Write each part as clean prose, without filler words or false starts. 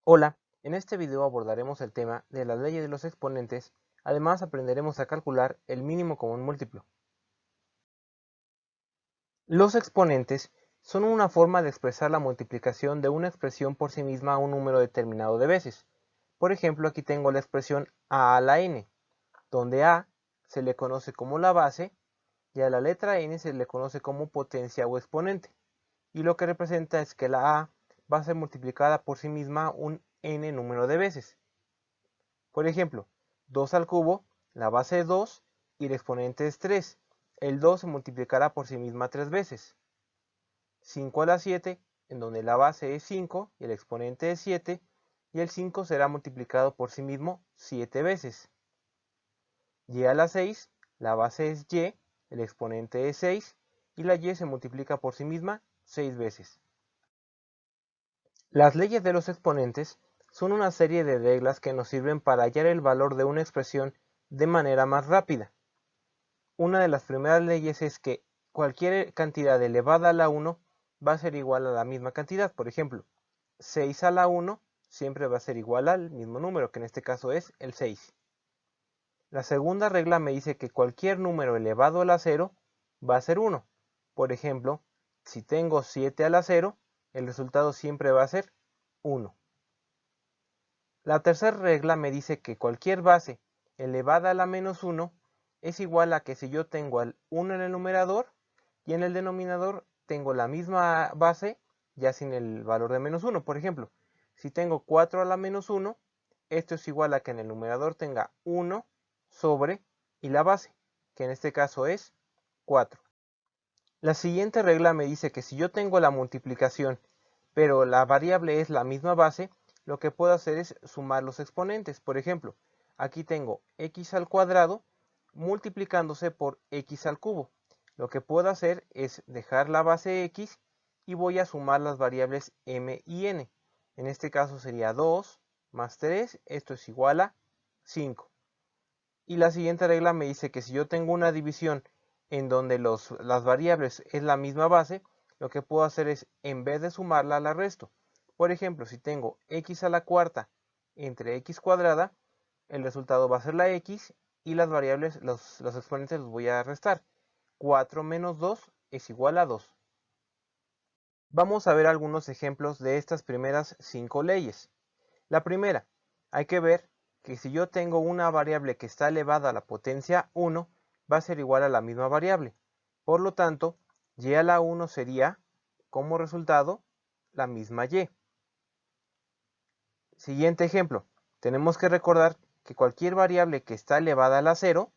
Hola, en este video abordaremos el tema de las leyes de los exponentes, además aprenderemos a calcular el mínimo común múltiplo. Los exponentes son una forma de expresar la multiplicación de una expresión por sí misma a un número determinado de veces. Por ejemplo, aquí tengo la expresión a la n, donde a se le conoce como la base y a la letra n se le conoce como potencia o exponente. Y lo que representa es que la a va a ser multiplicada por sí misma un n número de veces. Por ejemplo, 2 al cubo, la base es 2 y el exponente es 3. El 2 se multiplicará por sí misma 3 veces. 5 a la 7, en donde la base es 5 y el exponente es 7, y el 5 será multiplicado por sí mismo 7 veces. Y a la 6, la base es y, el exponente es 6, y la y se multiplica por sí misma 6 veces. Las leyes de los exponentes son una serie de reglas que nos sirven para hallar el valor de una expresión de manera más rápida. Una de las primeras leyes es que cualquier cantidad elevada a la 1 va a ser igual a la misma cantidad. Por ejemplo, 6 a la 1 siempre va a ser igual al mismo número, que en este caso es el 6. La segunda regla me dice que cualquier número elevado a la 0 va a ser 1. Por ejemplo, si tengo 7 a la 0, el resultado siempre va a ser 1. La tercera regla me dice que cualquier base elevada a la menos 1 es igual a que si yo tengo al 1 en el numerador y en el denominador tengo la misma base ya sin el valor de menos 1. Por ejemplo, si tengo 4 a la menos 1, esto es igual a que en el numerador tenga 1 sobre y la base, que en este caso es 4. La siguiente regla me dice que si yo tengo la multiplicación, pero la variable es la misma base, lo que puedo hacer es sumar los exponentes. Por ejemplo, aquí tengo x al cuadrado multiplicándose por x al cubo. Lo que puedo hacer es dejar la base x y voy a sumar las variables m y n. En este caso sería 2 más 3, esto es igual a 5. Y la siguiente regla me dice que si yo tengo una división en donde las variables es la misma base, lo que puedo hacer es, en vez de sumarla, la resto. Por ejemplo, si tengo x a la cuarta entre x cuadrada, el resultado va a ser la x y las variables, los exponentes los voy a restar. 4 menos 2 es igual a 2. Vamos a ver algunos ejemplos de estas primeras 5 leyes. La primera, hay que ver que si yo tengo una variable que está elevada a la potencia 1, va a ser igual a la misma variable. Por lo tanto, y a la 1 sería, como resultado, la misma y. Siguiente ejemplo, tenemos que recordar que cualquier variable que está elevada a la 0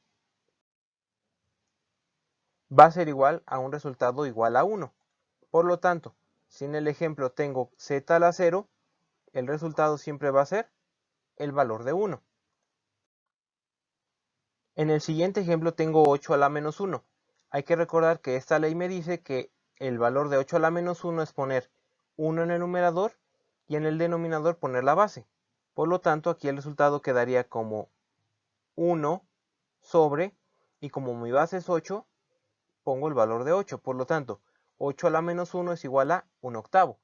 va a ser igual a un resultado igual a 1. Por lo tanto, si en el ejemplo tengo z a la 0, el resultado siempre va a ser el valor de 1. En el siguiente ejemplo tengo 8 a la menos 1. Hay que recordar que esta ley me dice que el valor de 8 a la menos 1 es poner 1 en el numerador y en el denominador poner la base. Por lo tanto, aquí el resultado quedaría como 1 sobre, y como mi base es 8, pongo el valor de 8. Por lo tanto, 8 a la menos 1 es igual a 1 octavo.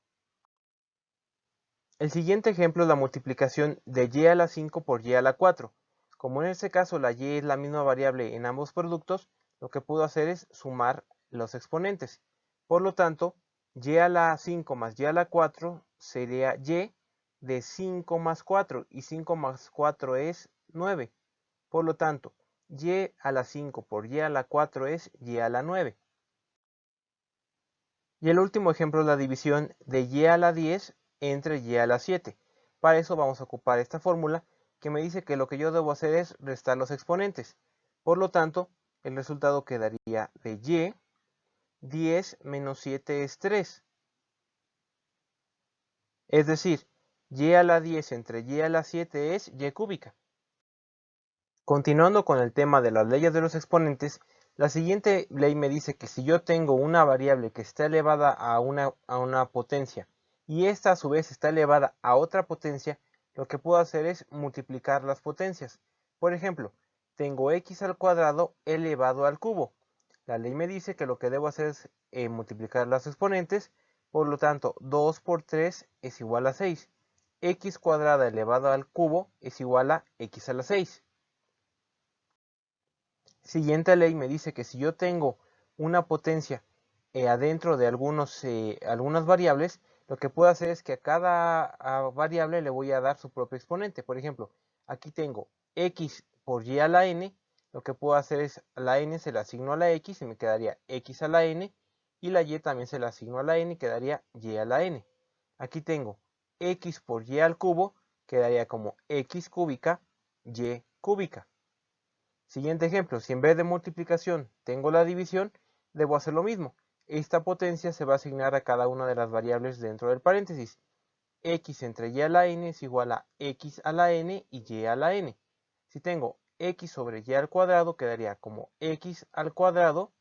El siguiente ejemplo es la multiplicación de y a la 5 por y a la 4. Como en este caso la y es la misma variable en ambos productos, lo que puedo hacer es sumar los exponentes. Por lo tanto, y a la 5 más y a la 4 sería y de 5 más 4, y 5 más 4 es 9. Por lo tanto, y a la 5 por y a la 4 es y a la 9. Y el último ejemplo es la división de y a la 10 entre y a la 7. Para eso vamos a ocupar esta fórmula que me dice que lo que yo debo hacer es restar los exponentes. Por lo tanto, el resultado quedaría de y, 10 menos 7 es 3. Es decir, y a la 10 entre y a la 7 es y cúbica. Continuando con el tema de las leyes de los exponentes, la siguiente ley me dice que si yo tengo una variable que está elevada a una potencia y esta a su vez está elevada a otra potencia, lo que puedo hacer es multiplicar las potencias. Por ejemplo, tengo x al cuadrado elevado al cubo. La ley me dice que lo que debo hacer es multiplicar los exponentes, por lo tanto 2 por 3 es igual a 6. x cuadrada elevado al cubo es igual a x a la 6. Siguiente ley me dice que si yo tengo una potencia adentro de algunas variables, lo que puedo hacer es que a cada variable le voy a dar su propio exponente. Por ejemplo, aquí tengo x por y a la n, lo que puedo hacer es la n se la asigno a la x y me quedaría x a la n, y la y también se la asigno a la n y quedaría y a la n. Aquí tengo x por y al cubo, quedaría como x cúbica, y cúbica. Siguiente ejemplo, si en vez de multiplicación tengo la división, debo hacer lo mismo. Esta potencia se va a asignar a cada una de las variables dentro del paréntesis. X entre y a la n es igual a x a la n y y a la n. Si tengo x sobre y al cuadrado, quedaría como x al cuadrado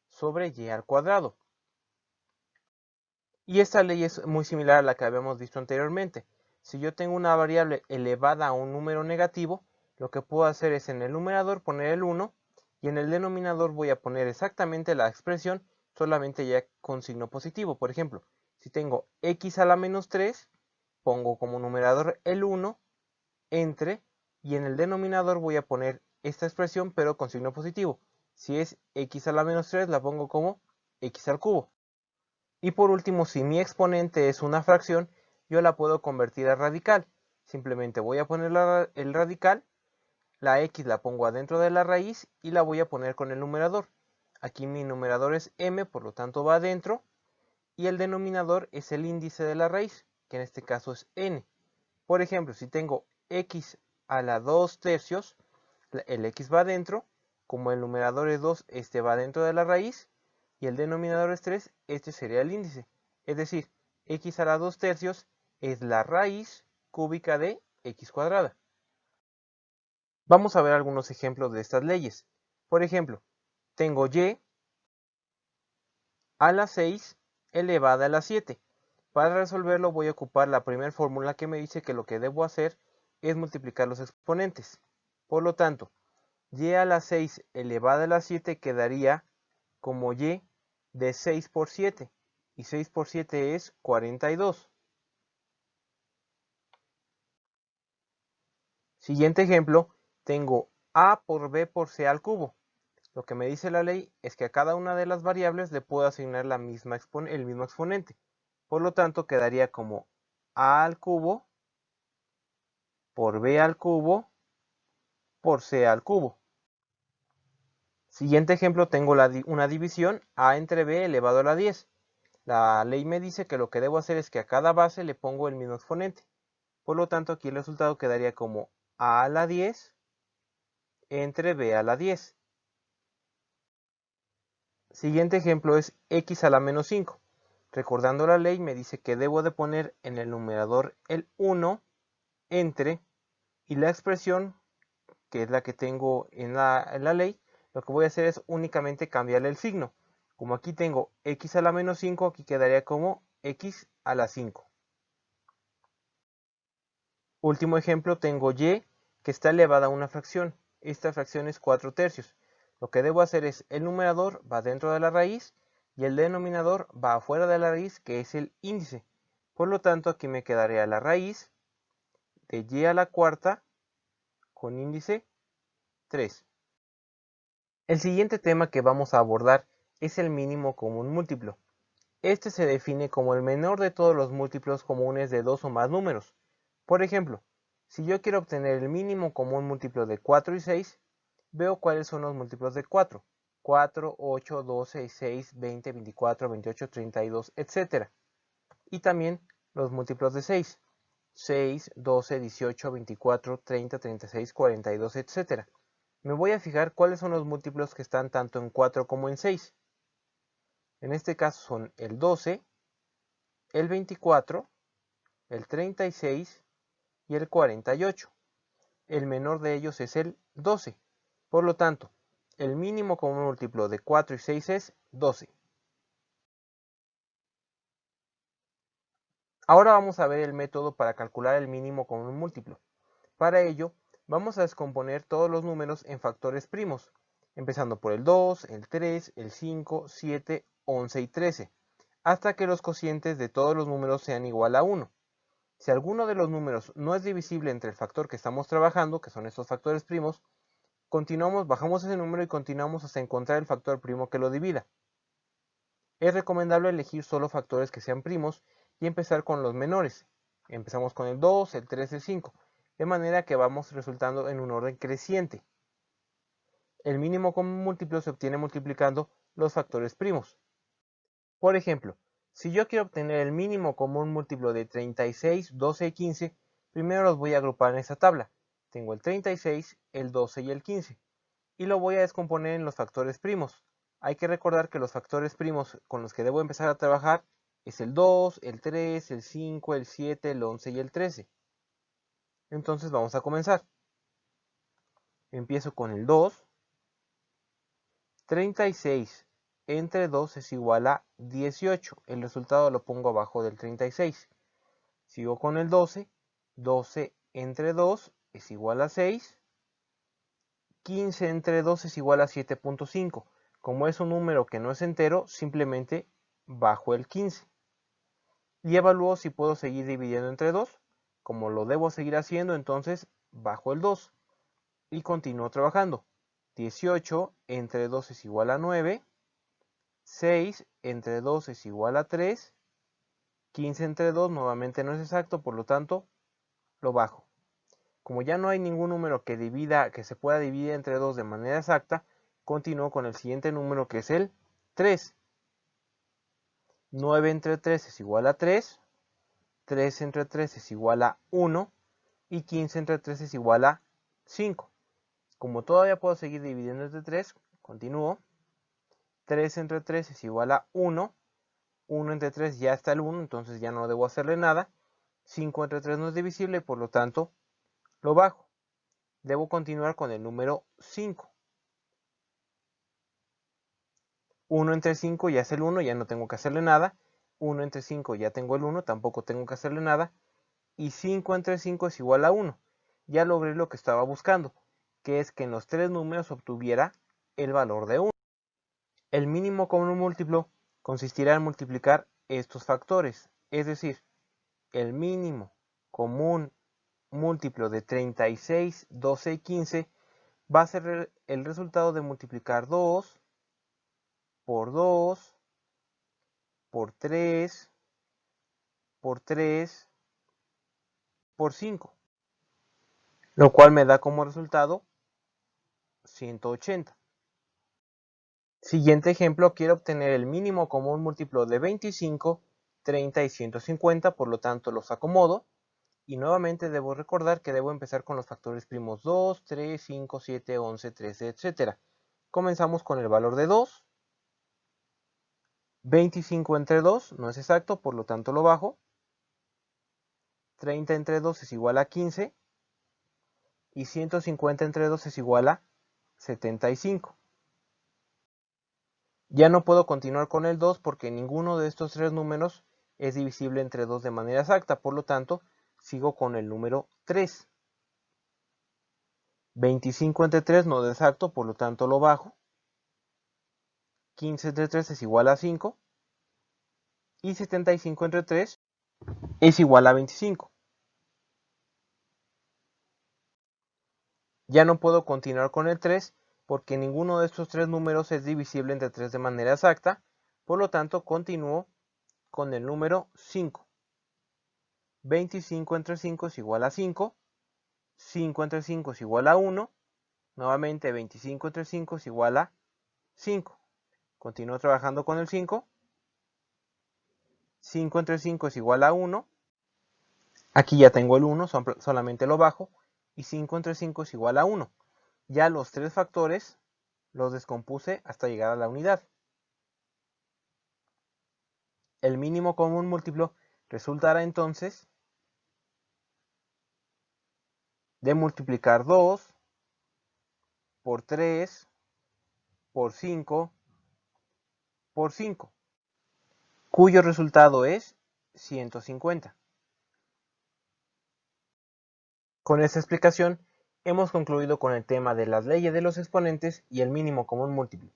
sobre y al cuadrado. Y esta ley es muy similar a la que habíamos visto anteriormente. Si yo tengo una variable elevada a un número negativo, lo que puedo hacer es en el numerador poner el 1 y en el denominador voy a poner exactamente la expresión, solamente ya con signo positivo. Por ejemplo, si tengo x a la menos 3, pongo como numerador el 1 entre, y en el denominador voy a poner esta expresión pero con signo positivo. Si es x a la menos 3, la pongo como x al cubo. Y por último, si mi exponente es una fracción, yo la puedo convertir a radical. Simplemente voy a poner el radical, la x la pongo adentro de la raíz y la voy a poner con el numerador. Aquí mi numerador es m, por lo tanto va adentro, y el denominador es el índice de la raíz, que en este caso es n. Por ejemplo, si tengo x a la 2 tercios, el x va adentro, como el numerador es 2, este va dentro de la raíz, y el denominador es 3, este sería el índice. Es decir, x a la 2 tercios es la raíz cúbica de x cuadrada. Vamos a ver algunos ejemplos de estas leyes. Por ejemplo, tengo y a la 6 elevada a la 7. Para resolverlo voy a ocupar la primera fórmula que me dice que lo que debo hacer es multiplicar los exponentes. Por lo tanto, y a la 6 elevada a la 7 quedaría como y de 6 por 7. Y 6 por 7 es 42. Siguiente ejemplo, tengo a por b por c al cubo. Lo que me dice la ley es que a cada una de las variables le puedo asignar el mismo exponente. Por lo tanto, quedaría como a al cubo por b al cubo por c al cubo. Siguiente ejemplo, tengo una división a entre b elevado a la 10. La ley me dice que lo que debo hacer es que a cada base le pongo el mismo exponente. Por lo tanto, aquí el resultado quedaría como a la 10 entre b a la 10. Siguiente ejemplo es x a la menos 5. Recordando la ley, me dice que debo de poner en el numerador el 1 entre, y la expresión, que es la que tengo en la ley, lo que voy a hacer es únicamente cambiarle el signo. Como aquí tengo x a la menos 5, aquí quedaría como x a la 5. Último ejemplo, tengo y que está elevada a una fracción. Esta fracción es 4 tercios. Lo que debo hacer es el numerador va dentro de la raíz y el denominador va afuera de la raíz, que es el índice. Por lo tanto, aquí me quedaría la raíz de y a la cuarta con índice 3. El siguiente tema que vamos a abordar es el mínimo común múltiplo. Este se define como el menor de todos los múltiplos comunes de dos o más números. Por ejemplo, si yo quiero obtener el mínimo común múltiplo de 4 y 6, veo cuáles son los múltiplos de 4. 4, 8, 12, 6, 20, 24, 28, 32, etc. Y también los múltiplos de 6. 6, 12, 18, 24, 30, 36, 42, etc. Me voy a fijar cuáles son los múltiplos que están tanto en 4 como en 6. En este caso son el 12, el 24, el 36 y el 48. El menor de ellos es el 12. Por lo tanto, el mínimo común múltiplo de 4 y 6 es 12. Ahora vamos a ver el método para calcular el mínimo común múltiplo. Para ello, vamos a descomponer todos los números en factores primos, empezando por el 2, el 3, el 5, 7, 11 y 13, hasta que los cocientes de todos los números sean igual a 1. Si alguno de los números no es divisible entre el factor que estamos trabajando, que son estos factores primos, continuamos, bajamos ese número y continuamos hasta encontrar el factor primo que lo divida. Es recomendable elegir solo factores que sean primos y empezar con los menores. Empezamos con el 2, el 3, el 5, de manera que vamos resultando en un orden creciente. El mínimo común múltiplo se obtiene multiplicando los factores primos. Por ejemplo, si yo quiero obtener el mínimo común múltiplo de 36, 12 y 15, primero los voy a agrupar en esta tabla. Tengo el 36, el 12 y el 15. Y lo voy a descomponer en los factores primos. Hay que recordar que los factores primos con los que debo empezar a trabajar es el 2, el 3, el 5, el 7, el 11 y el 13. Entonces vamos a comenzar. Empiezo con el 2. 36 entre 2 es igual a 18. El resultado lo pongo abajo del 36. Sigo con el 12. 12 entre 2 es igual a 6. 15 entre 2 es igual a 7.5. Como es un número que no es entero, simplemente bajo el 15. Y evalúo si puedo seguir dividiendo entre 2. Como lo debo seguir haciendo, entonces bajo el 2. Y continúo trabajando. 18 entre 2 es igual a 9. 6 entre 2 es igual a 3. 15 entre 2 nuevamente no es exacto, por lo tanto lo bajo. Como ya no hay ningún número que se pueda dividir entre 2 de manera exacta, continúo con el siguiente número, que es el 3. 9 entre 3 es igual a 3. 3 entre 3 es igual a 1. Y 15 entre 3 es igual a 5. Como todavía puedo seguir dividiendo entre 3, continúo. 3 entre 3 es igual a 1. 1 entre 3 ya está el 1, entonces ya no debo hacerle nada. 5 entre 3 no es divisible, por lo tanto lo bajo. Debo continuar con el número 5. 1 entre 5 ya es el 1, ya no tengo que hacerle nada. 1 entre 5 ya tengo el 1, tampoco tengo que hacerle nada. Y 5 entre 5 es igual a 1. Ya logré lo que estaba buscando, que es que en los tres números obtuviera el valor de 1. El mínimo común múltiplo consistirá en multiplicar estos factores, es decir, el mínimo común múltiplo de 36, 12 y 15 va a ser el resultado de multiplicar 2 por 2 por 3 por 3 por 5, lo cual me da como resultado 180. Siguiente ejemplo, quiero obtener el mínimo común múltiplo de 25, 30 y 150, por lo tanto los acomodo. Y nuevamente debo recordar que debo empezar con los factores primos 2, 3, 5, 7, 11, 13, etc. Comenzamos con el valor de 2. 25 entre 2 no es exacto, por lo tanto lo bajo. 30 entre 2 es igual a 15. Y 150 entre 2 es igual a 75. Ya no puedo continuar con el 2 porque ninguno de estos tres números es divisible entre 2 de manera exacta, por lo tanto sigo con el número 3. 25 entre 3 no es exacto, por lo tanto lo bajo. 15 entre 3 es igual a 5. Y 75 entre 3 es igual a 25. Ya no puedo continuar con el 3 porque ninguno de estos tres números es divisible entre 3 de manera exacta, por lo tanto continúo con el número 5. 25 entre 5 es igual a 5. 5 entre 5 es igual a 1. Nuevamente 25 entre 5 es igual a 5. Continúo trabajando con el 5. 5 entre 5 es igual a 1. Aquí ya tengo el 1, solamente lo bajo. Y 5 entre 5 es igual a 1. Ya los tres factores los descompuse hasta llegar a la unidad. El mínimo común múltiplo resultará entonces de multiplicar 2 por 3 por 5 por 5, cuyo resultado es 150. Con esta explicación hemos concluido con el tema de las leyes de los exponentes y el mínimo común múltiplo.